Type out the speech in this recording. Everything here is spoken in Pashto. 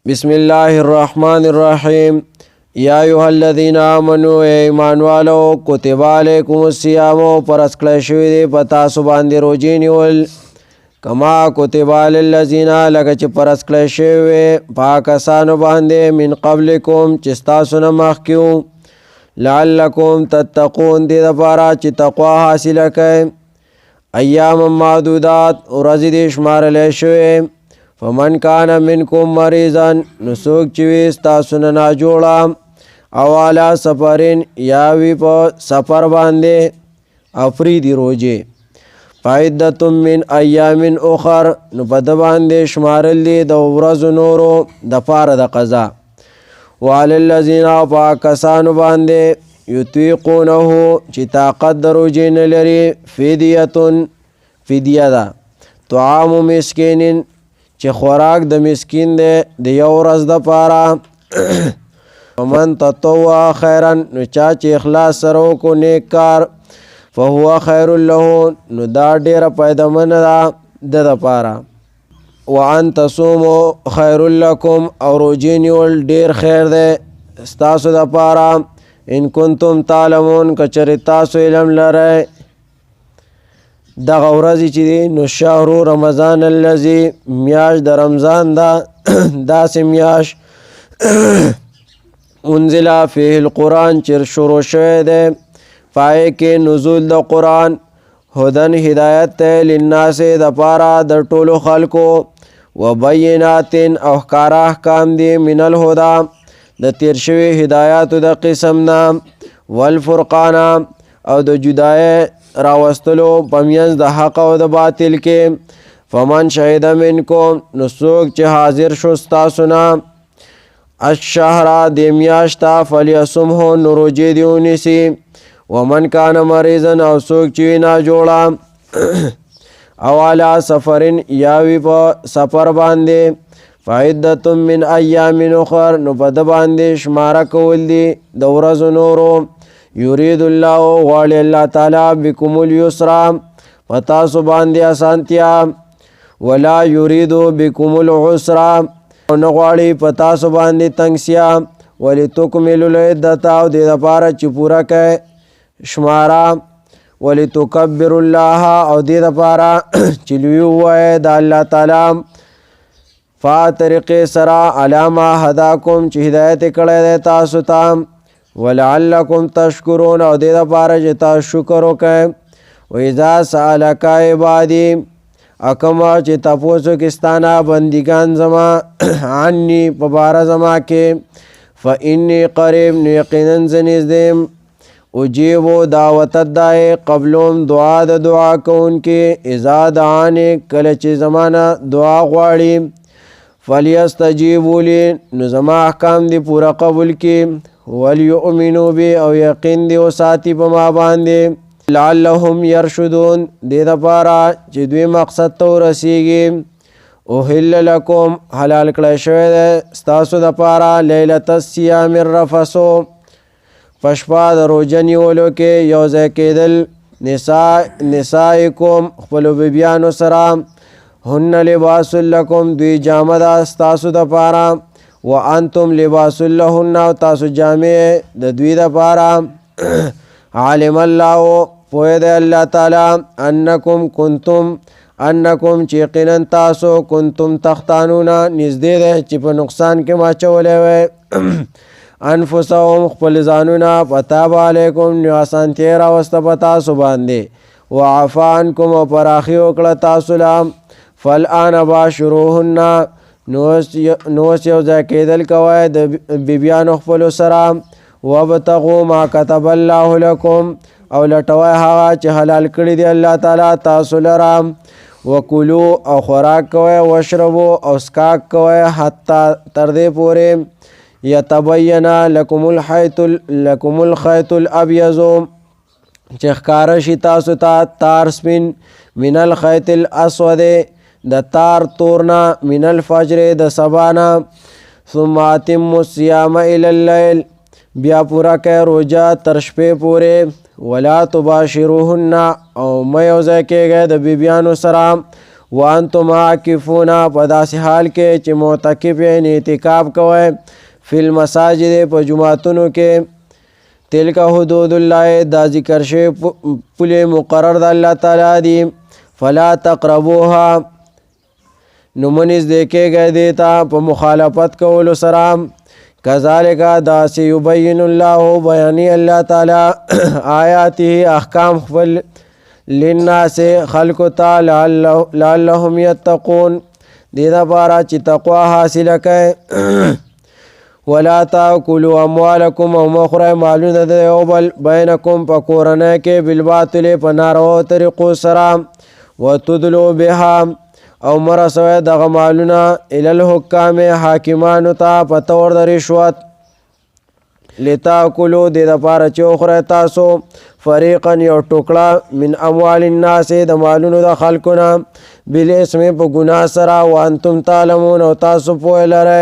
بسم الله الرحمن الرحیم یا ایها الذین آمنوا ایمان والو کتب علیکم الصیام پرس کړی شوی دی په تاسو باندې روژې نیول کما کتب علی الذین لکه چې پرس کړی شوی په کسانو باندې من قبلکم چې ستاسو نه مخکې وو لعلکم تتقون دې دپاره چې تقوا حاصله کړئ ایام معدودات ورځې دې شمارلی شوې فمن کان منکم مریضا نو څوک چې وي ستاسو نه ناجوړه او علی سفرین یا وي په سفر باندې افریدي روژې فعدة من ایام اخر نو په ده باندې شمارل دي د ورځو نورو دپاره د قضا وعلی الذین او په کسانو باندې یطیقونه چې طاقت د روژې نه لري فدیه ده طعام مسکینین چې خوراک د مسکین دی د یو ورځ دپاره ومن تطوع خیرا نو چا چې اخلاص سره وکړو نیک کار فهو خیر له نو دا ډیره فایدهمنه ده د دپاره وان تصوموا خیر لکم او روژې نیول ډیر خیر دی ستاسو دپاره ان کنتم تعلمون که چېرې تاسو علم لرئ دغه ورځې چې دی نو شهر رمضان الذي میاشت د رمضان ده داسې میاشت انزل فیه القرآن چې شروع شوی دی پای کې نزول د قرآن هدن هدایت دی للناس دپاره د ټولو خلکو وبینات او ښکاره احکام دي من الهدا د تیر شوي هدایاتو د قسم نه والفرقان او د جدای راوستلو پمینځ د حق او د باطل کې فمن شهد منکم نو څوک چې حاضر شو ستاسو نه الشهر د میاشته فلیصمه نو روژې دې ونیسي ومن کان مریضا او څوک چې وي ناجوړه او علی سفرین یا وي په سفر باندې فعدة من ایام اخر نو په ده باندې شماره کول دي د ورځو نورو یرید الله غواړي الله تعالی بکم اليسر په تاسو باندې اسانتیا ولا یرید بکم العسر او نه غواړي په تاسو باندې تنګسیا ولتکملوا العدة او دې دپاره چې پوره کړئ شماره ولتکبروا الله او دې دپاره چې لوی ووایئ د الله تعالی په طریقې سره علی ما هداکم چې هدایت یې کړی دی تاسو ته ولعلکم تشکرون او دې دپاره چې تاسو شکر وکړئ واذا سألک عبادی کما چې تپوس وکړي ستا نه بندګان زما عني په باره زما کې فانی قریب نو یقینا زه نږدې یم اجیبو دعوت الداعی قبلهم دعا د دعا کوونکي اذا دعانې کله چې زما نه دعا غواړي فلیستجیبوا لی نو زما احکام دې پوره قبول کړي ولیؤمنوا بی او یقین دی وساتي په ما باندې لعلهم یرشدون دې دپاره چې دوی مقصد ته ورسیږي احل لکم حلال کړی شوی دی ستاسو دپاره لیلة الصیام الرفثو په شپه د روژه نیولو کې یو ځای کېدل نسائکم خپلو بیبیانو سره هن لباس لکم دوی جامه ده ستاسو دپاره وانتم لباس لهن او تاسو جامې د دوی دپاره علم الله پوهه دی الله تعالی انکم چې یقینا تاسو کنتم تختانونه نږدې دی چې په نقصان کې ماچولی وی انفسهم خپل ځانونه فتاب علیکم نو اسانتیا یې راوسته په تاسو باندې وعفا عنکم او پراخي وکړه تاسو له فالآن باشروهن نو اوس یو ځای کېدل کوئ د بیبیانو خپلو سره وابتغوا ما کتب الله لکم او لټوئ هغه چې حلال کړي دی الله تعالی تاسو لره وکلو او خوراک کوئ واشربو او څښاک کوئ حتی تر دې پورې یتبین لکم الخیط الابیض چې ښکاره شي تاسو ته تار سپین من الخیط الاسود د تار تورنا من الفجر د سبانا ثم اتموا الصيام الى الليل بیا پورا کړئ روژه تر شپې پورې ولا تباشروهن او مه یو ځای کېږئ د بیبیانو سره وانتم عاکفون په داسې حال کې چې معتکف یې اعتکاف کوئ فی المساجد په جوماتونو کې تلک حدود الله دا ذکر شوی پولې مقرر د الله تعالی دي فلا تقربوها نو مه نږدې کېږئ دې ته په مخالفت کولو سره کذالک داسې یبین الله بیانې الله تعالی آیاته احکام خپل للناس خلقو ته لعلهم یتقون دې دپاره چې تقوا حاصله کړئ ولا تاکلوا اموالکم او مخورئ مالونه د یو بل بینکم په کورنۍ کې بالباطل په ناروا طریقو سره وتدلوا بها او مرسوئ دغه مالونه الی الحکام حاکمانو ته په طور د رشوت لتاکلوا دې دپاره چې وخورئ تاسو فریقا یو ټوکړه من اموال الناس د مالونو د خلکو نه بالاسم په ګناه سره وانتم تعلمون او تاسو پوهه لرئ